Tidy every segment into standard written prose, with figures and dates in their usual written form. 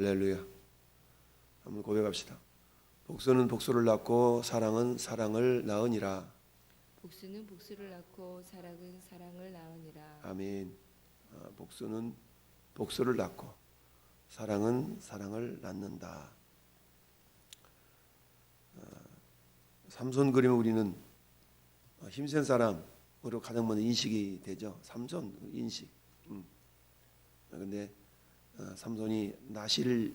할렐루야. 한번 고백합시다. 복수는 복수를 낳고 사랑은 사랑을 낳으니라. 복수는 복수를 낳고 사랑은 사랑을 낳으니라. 아멘. 복수는 복수를 낳고 사랑은 사랑을 낳는다. 삼손 그림을 우리는 힘센 사람으로 가장 먼저 인식이 되죠. 삼손 인식. 그런데 삼손이 나실인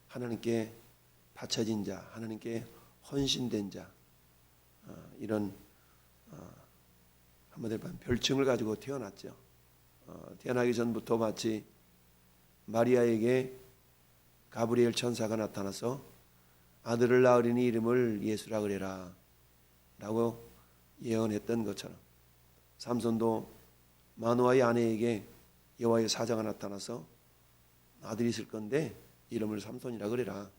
하나님께 바쳐진 자, 하나님께 헌신된 자, 이런 한마디로 말하면 별칭을 가지고 태어났죠. 태어나기 전부터 마치 마리아에게 가브리엘 천사가 나타나서 아들을 낳으리니 이름을 예수라 그래라 라고 예언했던 것처럼, 삼손도 마노아의 아내에게 여호와의 사자가 나타나서 아들이 있을 건데 이름을 삼손이라 그래라,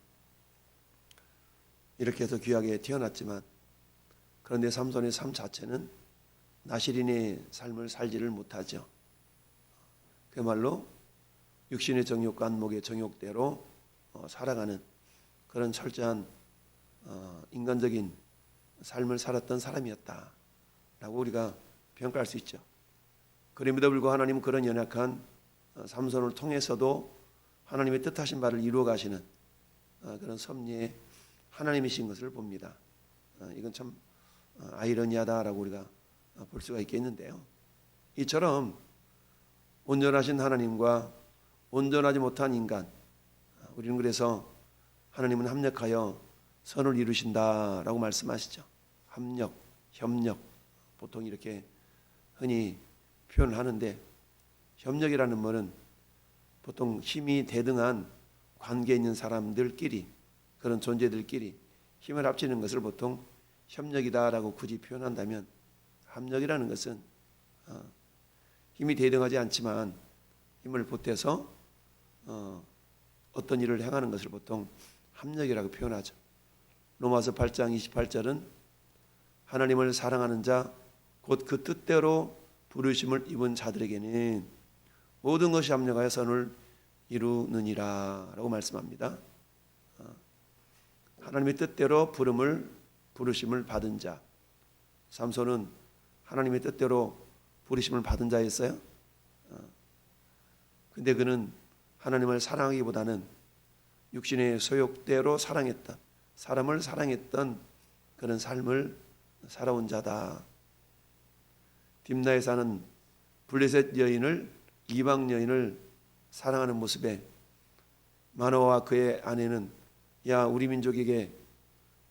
이렇게 해서 귀하게 태어났지만, 그런데 삼손의 삶 자체는 나실인의 삶을 살지를 못하죠. 그야말로 육신의 정욕과 안목의 정욕대로 살아가는 그런 철저한 인간적인 삶을 살았던 사람이었다라고 우리가 평가할 수 있죠. 그럼에도 불구하고 하나님은 그런 연약한 삼손을 통해서도 하나님의 뜻하신 바를 이루어 가시는 그런 섭리의 하나님이신 것을 봅니다. 이건 참 아이러니하다라고 우리가 볼 수가 있겠는데요. 이처럼 온전하신 하나님과 온전하지 못한 인간, 우리는 그래서 하나님은 합력하여 선을 이루신다라고 말씀하시죠. 합력, 협력, 보통 이렇게 흔히 표현을 하는데, 협력이라는 말은 보통 힘이 대등한 관계에 있는 사람들끼리, 그런 존재들끼리 힘을 합치는 것을 보통 협력이다라고 굳이 표현한다면, 합력이라는 것은 힘이 대등하지 않지만 힘을 보태서 어떤 일을 행하는 것을 보통 합력이라고 표현하죠. 로마서 8장 28절은 하나님을 사랑하는 자 곧 그 뜻대로 부르심을 입은 자들에게는 모든 것이 합력하여 선을 이루느니라 라고 말씀합니다. 하나님의 뜻대로 부르심을 받은 자, 삼손은 하나님의 뜻대로 부르심을 받은 자였어요. 근데 그는 하나님을 사랑하기보다는 육신의 소욕대로 사람을 사랑했던 그런 삶을 살아온 자다. 딥나에 사는 블레셋 여인을, 이방 여인을 사랑하는 모습에 마노아와 그의 아내는, 야, 우리 민족에게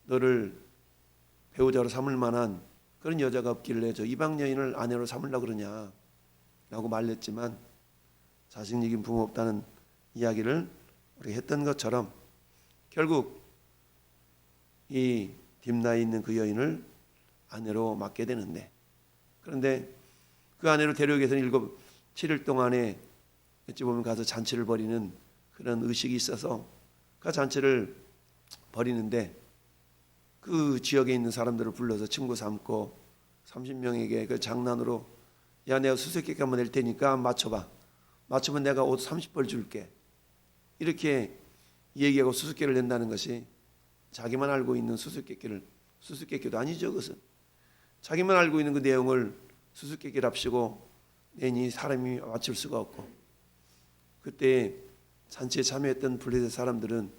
너를 배우자로 삼을 만한 그런 여자가 없길래 저 이방 여인을 아내로 삼으려고 그러냐 라고 말렸지만, 자식 이긴 부모 없다는 이야기를 우리가 했던 것처럼 결국 이 딥나에 있는 그 여인을 아내로 맡게 되는데, 그런데 그 아내로 데려오기 위해서는 7일 동안에 어찌 보면 가서 잔치를 벌이는 그런 의식이 있어서 그 잔치를 벌이는데, 그 지역에 있는 사람들을 불러서 친구 삼고 30명에게 그 장난으로, 야, 내가 수수께끼 한번 낼 테니까 맞춰봐, 맞추면 내가 옷 30벌 줄게, 이렇게 얘기하고 수수께끼를 낸다는 것이 자기만 알고 있는 수수께끼도 아니죠. 그것은 자기만 알고 있는 그 내용을 수수께끼랍시고 내니 사람이 맞출 수가 없고, 그때 잔치에 참여했던 블레셋 사람들은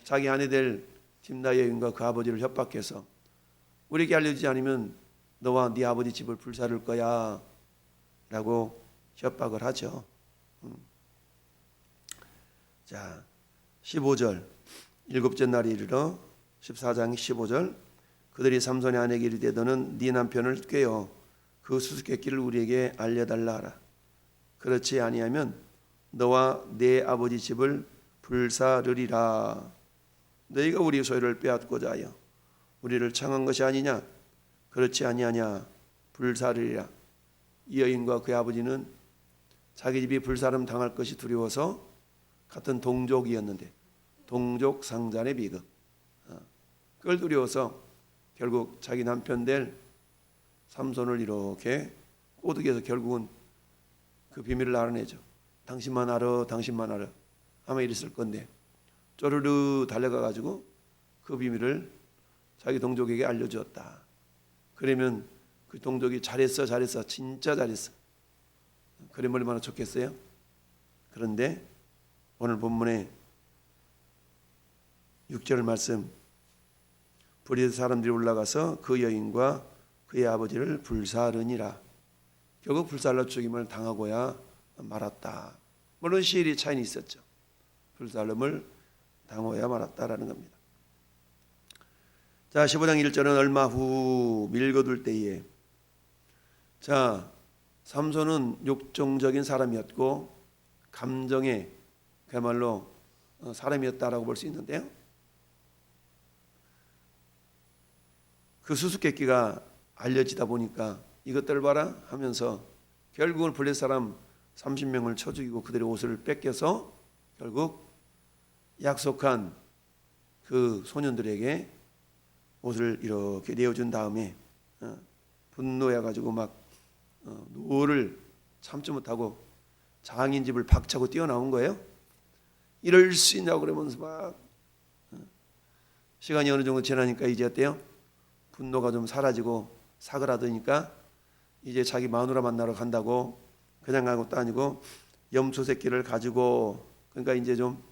자기 아내 될 딥나 여인과 그 아버지를 협박해서 우리에게 알려주지 않으면 너와 네 아버지 집을 불사를 거야 라고 협박을 하죠. 자, 15절, 일곱째 날이 이르러 14장 15절, 그들이 삼손의 아내에게 이르되 너는 네 남편을 꾀어 그 수수께끼를 우리에게 알려달라 하라. 그렇지 아니하면 너와 네 아버지 집을 불사르리라. 너희가 우리 소유를 빼앗고자 하여 우리를 청한 것이 아니냐? 그렇지 아니하냐? 불사르리라. 이 여인과 그의 아버지는 자기 집이 불사름 당할 것이 두려워서 같은 동족이었는데, 동족 상잔의 비극, 그걸 두려워서 결국 자기 남편 될 삼손을 이렇게 꼬드겨서 결국은 그 비밀을 알아내죠. 당신만 알아, 당신만 알아. 아마 이랬을 건데 쪼르르 달려가 가지고 그 비밀을 자기 동족에게 알려주었다. 그러면 그 동족이 잘했어 진짜 잘했어. 그러면 얼마나 좋겠어요? 그런데 오늘 본문에 6절 말씀, 불의의 사람들이 올라가서 그 여인과 그의 아버지를 불사르니라. 결국 불살라 죽임을 당하고야 말았다. 물론 시일이 차이는 있었죠. 불살름을 당하고야 말았다라는 겁니다. 자, 15장 1절은 얼마 후 밀거둘 때에, 자, 삼손은 욕정적인 사람이었고 감정의 그야말로 사람이었다라고 볼 수 있는데요. 그 수수께끼가 알려지다 보니까 이것들 봐라 하면서 결국은 블레 사람 30명을 쳐 죽이고 그들의 옷을 뺏겨서 결국 약속한 그 소년들에게 옷을 이렇게 내어준 다음에 분노해 가지고 막 노를 참지 못하고 장인 집을 박차고 뛰어나온 거예요. 이럴 수 있냐고 그러면서 막 시간이 어느 정도 지나니까 이제 어때요? 분노가 좀 사라지고 사그라드니까 이제 자기 마누라 만나러 간다고 그냥 간 것도 아니고 염소 새끼를 가지고, 그러니까 이제 좀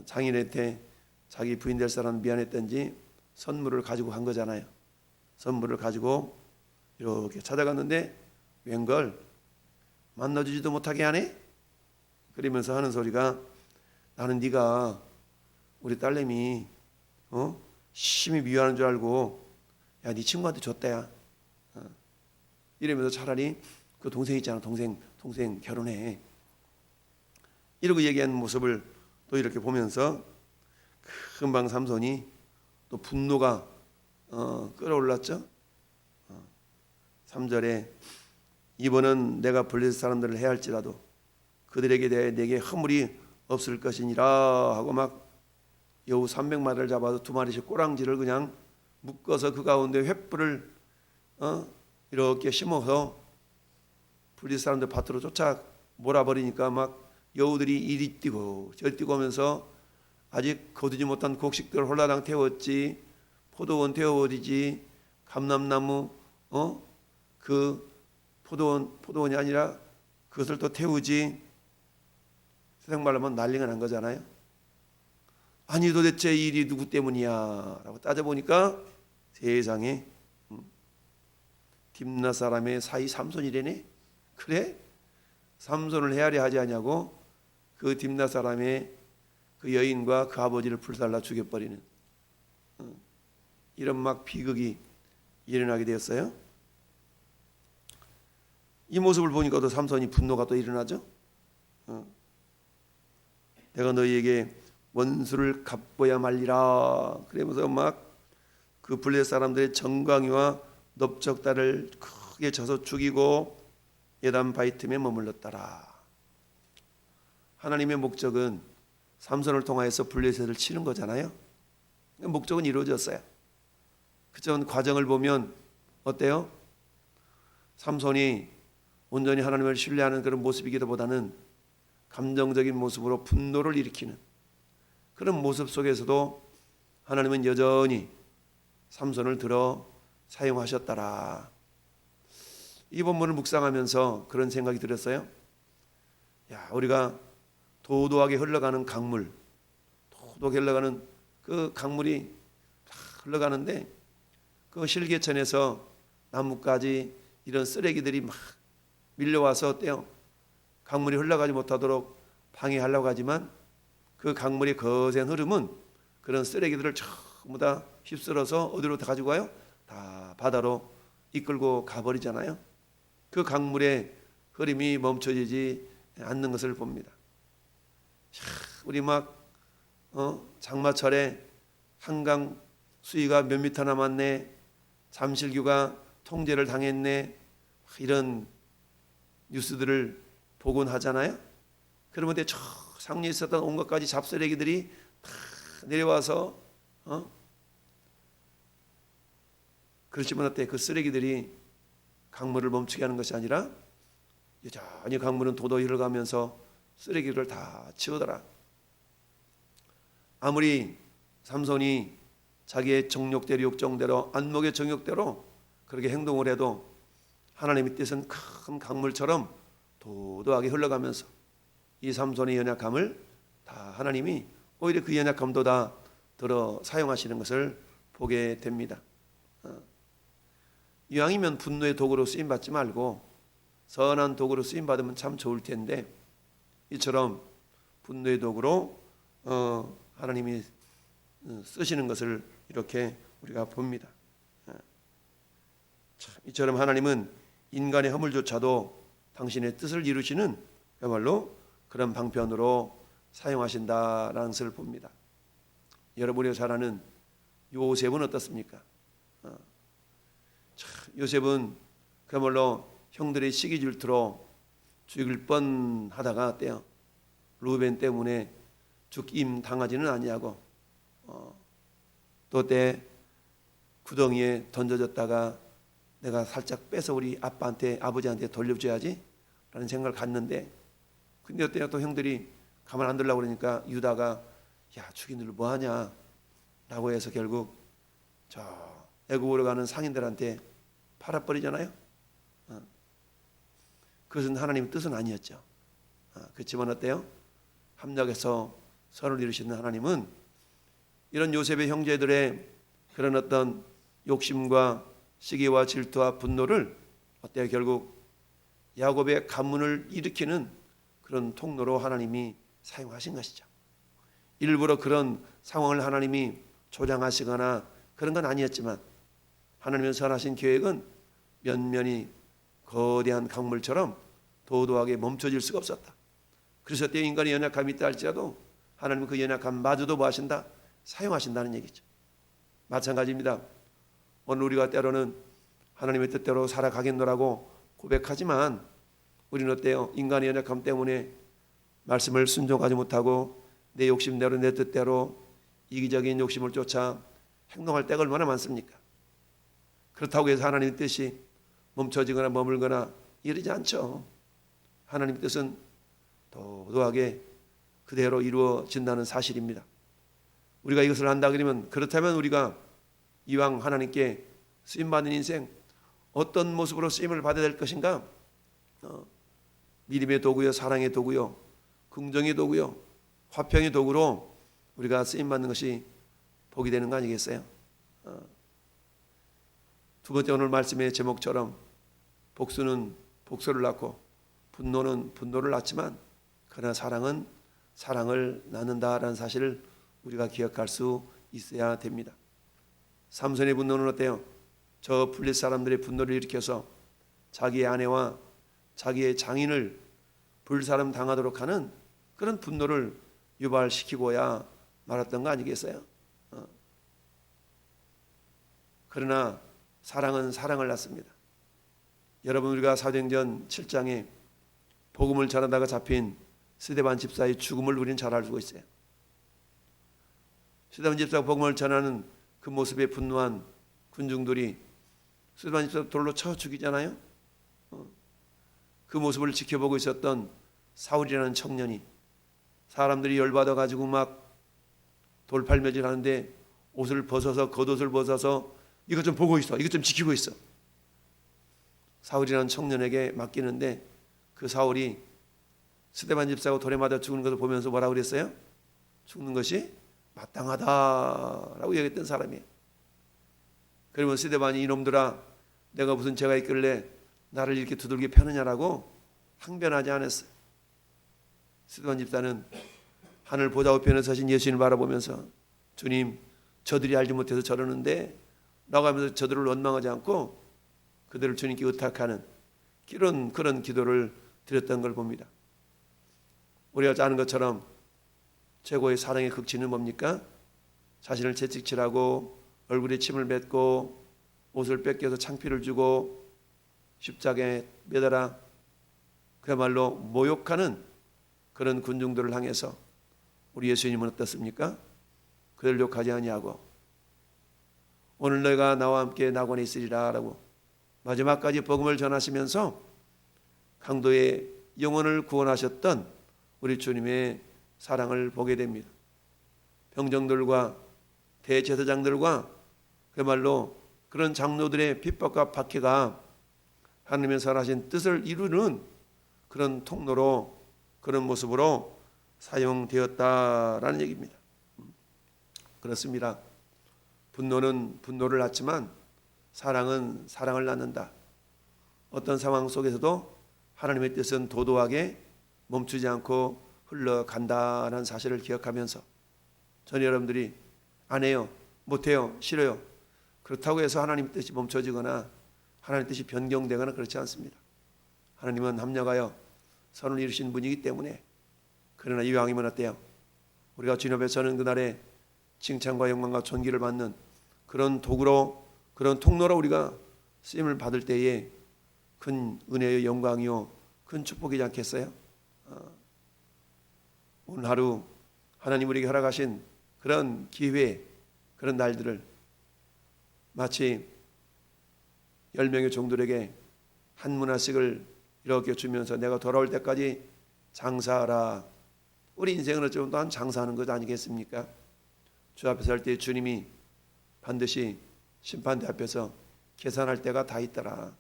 장인한테 자기 부인 될 사람 미안했던지 선물을 가지고 간 거잖아요. 선물을 가지고 이렇게 찾아갔는데 웬걸 만나주지도 못하게 하네? 그러면서 하는 소리가, 나는 네가 우리 딸내미 심히 미워하는 줄 알고 야, 네 친구한테 줬다야. 이러면서 차라리 그 동생 있잖아, 동생 결혼해. 이러고 얘기하는 모습을 또 이렇게 보면서 금방 삼손이 또 분노가 끌어올랐죠. 3절에 이번은 내가 블레셋 사람들을 해할지라도 그들에게 대해 내게 허물이 없을 것이니라 하고 막 여우 300마리를 잡아서 2마리씩 꼬랑지를 그냥 묶어서 그 가운데 횃불을 이렇게 심어서 블레셋 사람들 밭으로 쫓아 몰아버리니까 막 여우들이 이리 뛰고 저리 뛰고 오면서 아직 거두지 못한 곡식들 홀라당 태웠지, 포도원 태워버리지, 감람나무 그 포도원이 아니라 그것을 또 태우지. 세상 말로 하면 난리가 난 거잖아요. 아니 도대체 이 일이 누구 때문이야 라고 따져보니까 세상에 딥나 사람의 사이 삼손이래네. 그래? 삼손을 헤아려 하지 않냐고 그 딥나 사람의 그 여인과 그 아버지를 불살라 죽여버리는 이런 막 비극이 일어나게 되었어요. 이 모습을 보니까 또 삼손이 분노가 또 일어나죠. 내가 너희에게 원수를 갚아야 말리라 그러면서 막 그 블레셋 사람들의 정강이와 넓적다를 크게 쳐서 죽이고 예단 바위 틈에 머물렀더라. 하나님의 목적은 삼손을 통하여서 블레셋을 치는 거잖아요. 목적은 이루어졌어요. 그저 과정을 보면 어때요? 삼손이 온전히 하나님을 신뢰하는 그런 모습이기보다는 감정적인 모습으로 분노를 일으키는 그런 모습 속에서도 하나님은 여전히 삼손을 들어 사용하셨더라. 이 본문을 묵상하면서 그런 생각이 들었어요. 야, 우리가 도도하게 흘러가는 강물, 도도하게 흘러가는 그 강물이 흘러가는데 그 실개천에서 나뭇가지 이런 쓰레기들이 막 밀려와서 어때요? 강물이 흘러가지 못하도록 방해하려고 하지만 그 강물의 거센 흐름은 그런 쓰레기들을 전부 다 휩쓸어서 어디로 다 가지고 가요? 다 바다로 이끌고 가버리잖아요. 그 강물의 흐름이 멈춰지지 않는 것을 봅니다. 우리 막 장마철에 한강 수위가 몇 미터 남았네, 잠실교가 통제를 당했네, 이런 뉴스들을 보곤 하잖아요. 그러면 저 상류에 있었던 온갖 가지 잡쓰레기들이 다 내려와서 그렇지만 어때? 그 쓰레기들이 강물을 멈추게 하는 것이 아니라 여전히 강물은 도도히 흘러가면서 쓰레기를 다 치우더라. 아무리 삼손이 자기의 정욕대로 욕정대로 안목의 정욕대로 그렇게 행동을 해도 하나님의 뜻은 큰 강물처럼 도도하게 흘러가면서 이 삼손의 연약함을 다 하나님이 오히려 그 연약함도 다 들어 사용하시는 것을 보게 됩니다. 이왕이면 분노의 도구로 쓰임받지 말고 선한 도구로 쓰임받으면 참 좋을 텐데 이처럼 분노의 도구로 하나님이 쓰시는 것을 이렇게 우리가 봅니다. 이처럼 하나님은 인간의 허물조차도 당신의 뜻을 이루시는 그야말로 그런 방편으로 사용하신다라는 것을 봅니다. 여러분이 잘 아는 요셉은 어떻습니까? 요셉은 그야말로 형들의 시기 질투로 죽일 뻔하다가 어때요? 루벤 때문에 죽임 당하지는 아니하고 또 때 구덩이에 던져졌다가 내가 살짝 빼서 우리 아버지한테 돌려줘야지 라는 생각을 갖는데 근데 어때요? 또 형들이 가만 안 두려고 그러니까 유다가 야 죽인 들 뭐하냐 라고 해서 결국 저 애굽으로 가는 상인들한테 팔아버리잖아요. 그것은 하나님의 뜻은 아니었죠. 그렇지만 어때요? 합력해서 선을 이루시는 하나님은 이런 요셉의 형제들의 그런 어떤 욕심과 시기와 질투와 분노를 어때요? 결국 야곱의 가문을 일으키는 그런 통로로 하나님이 사용하신 것이죠. 일부러 그런 상황을 하나님이 조장하시거나 그런 건 아니었지만 하나님의 선하신 계획은 면면이 거대한 강물처럼 도도하게 멈춰질 수가 없었다. 그래서 때 인간의 연약함이 있다 할지라도 하나님은 그 연약함마저도 뭐 하신다? 사용하신다는 얘기죠. 마찬가지입니다. 오늘 우리가 때로는 하나님의 뜻대로 살아가겠노라고 고백하지만 우리는 어때요? 인간의 연약함 때문에 말씀을 순종하지 못하고 내 욕심대로 내 뜻대로 이기적인 욕심을 쫓아 행동할 때가 얼마나 많습니까? 그렇다고 해서 하나님의 뜻이 멈춰지거나 머물거나 이러지 않죠. 하나님의 뜻은 도도하게 그대로 이루어진다는 사실입니다. 우리가 이것을 한다 그러면 그렇다면 우리가 이왕 하나님께 쓰임받는 인생 어떤 모습으로 쓰임을 받아야 될 것인가? 믿음의 도구요, 사랑의 도구요, 긍정의 도구요, 화평의 도구로 우리가 쓰임받는 것이 복이 되는 거 아니겠어요? 두 번째 오늘 말씀의 제목처럼 복수는 복수를 낳고 분노는 분노를 낳지만 그러나 사랑은 사랑을 낳는다라는 사실을 우리가 기억할 수 있어야 됩니다. 삼손의 분노는 어때요? 저 블릿 사람들의 분노를 일으켜서 자기의 아내와 자기의 장인을 불사름 당하도록 하는 그런 분노를 유발시키고야 말았던 거 아니겠어요? 그러나 사랑은 사랑을 낳습니다. 여러분 우리가 사도행전 7장에 복음을 전하다가 잡힌 스데반 집사의 죽음을 우리는 잘 알고 있어요. 스데반 집사가 복음을 전하는 그 모습에 분노한 군중들이 스데반 집사 돌로 쳐 죽이잖아요. 그 모습을 지켜보고 있었던 사울이라는 청년이 사람들이 열받아 가지고 막 돌팔매질 하는데 옷을 벗어서 겉옷을 벗어서 이것 좀 보고 있어, 이것 좀 지키고 있어. 사울이라는 청년에게 맡기는데 그 사울이 스데반 집사가 돌에 맞아 죽는 것을 보면서 뭐라고 그랬어요? 죽는 것이 마땅하다라고 얘기했던 사람이에요. 그러면 스데반이 이놈들아 내가 무슨 죄가 있길래 나를 이렇게 두들겨 패느냐라고 항변하지 않았어요. 스데반 집사는 하늘 보좌 우편에 서신 예수님을 바라보면서 주님 저들이 알지 못해서 저러는데 라고 하면서 저들을 원망하지 않고 그들을 주님께 의탁하는 그런 기도를 드렸던 걸 봅니다. 우리가 아는 것처럼 최고의 사랑의 극치는 뭡니까? 자신을 채찍질하고 얼굴에 침을 뱉고 옷을 뺏겨서 창피를 주고 십자가에 매달아 그야말로 모욕하는 그런 군중들을 향해서 우리 예수님은 어떻습니까? 그들 욕하지 아니하고 오늘 너희가 나와 함께 낙원에 있으리라 라고 마지막까지 복음을 전하시면서 강도의 영혼을 구원하셨던 우리 주님의 사랑을 보게 됩니다. 병정들과 대제사장들과 그야말로 그런 장로들의 핍박과 박해가 하나님의 선하신 뜻을 이루는 그런 통로로, 그런 모습으로 사용되었다라는 얘기입니다. 그렇습니다. 분노는 분노를 낳지만 사랑은 사랑을 낳는다. 어떤 상황 속에서도 하나님의 뜻은 도도하게 멈추지 않고 흘러간다라는 사실을 기억하면서 전 여러분들이 안 해요, 못해요, 싫어요, 그렇다고 해서 하나님의 뜻이 멈춰지거나 하나님의 뜻이 변경되거나 그렇지 않습니다. 하나님은 합력하여 선을 이루신 분이기 때문에. 그러나 이왕이면 어때요? 우리가 주님 앞에 서는 그날에 칭찬과 영광과 존귀를 받는 그런 도구로, 그런 통로로 우리가 쓰임을 받을 때에 큰 은혜의 영광이요 큰 축복이지 않겠어요? 오늘 하루 하나님 우리에게 허락하신 그런 기회, 그런 날들을 마치 10명의 종들에게 한 문화씩을 이렇게 주면서 내가 돌아올 때까지 장사하라. 우리 인생은 어쩌면 또한 장사하는 것 아니겠습니까? 주 앞에 설 때 주님이 반드시 심판대 앞에서 계산할 때가 다 있더라.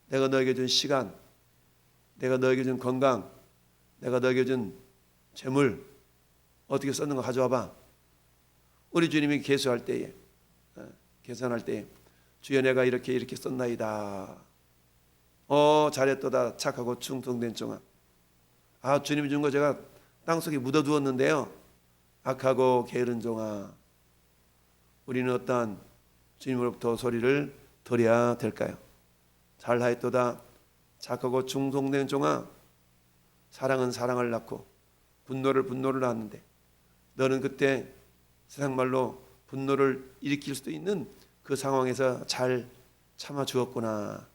내가 너에게 준 시간, 내가 너에게 준 건강, 내가 너에게 준 재물 어떻게 썼는가 가져와봐. 우리 주님이 계수할 때에, 계산할 때에 주여 내가 이렇게 썼나이다. 잘했도다 착하고 충성된 종아. 주님이 준 거 제가 땅속에 묻어두었는데요, 악하고 게으른 종아. 우리는 어떠한 주님으로부터 소리를 들어야 될까요? 잘하였도다 착하고 충성된 종아. 사랑은 사랑을 낳고 분노를 낳았는데 너는 그때 세상 말로 분노를 일으킬 수도 있는 그 상황에서 잘 참아 주었구나,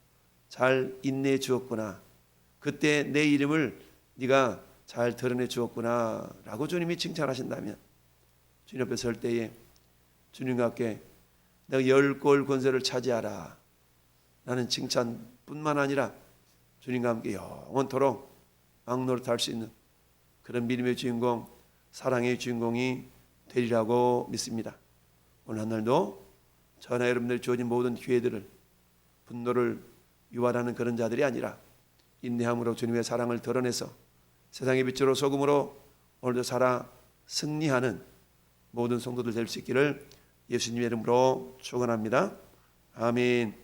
잘 인내해 주었구나, 그때 내 이름을 네가 잘 드러내 주었구나 라고 주님이 칭찬하신다면 주님 앞에 설 때에 주님과 함께 내가 10골 권세를 차지하라 라는 칭찬뿐만 아니라 주님과 함께 영원토록 왕노릇할 수 있는 그런 믿음의 주인공, 사랑의 주인공이 되리라고 믿습니다. 오늘 한날도 저나 여러분들이 주어진 모든 기회들을 분노를 유발하는 그런 자들이 아니라 인내함으로 주님의 사랑을 드러내서 세상의 빛으로 소금으로 오늘도 살아 승리하는 모든 성도들 될 수 있기를 예수님의 이름으로 축원합니다. 아멘.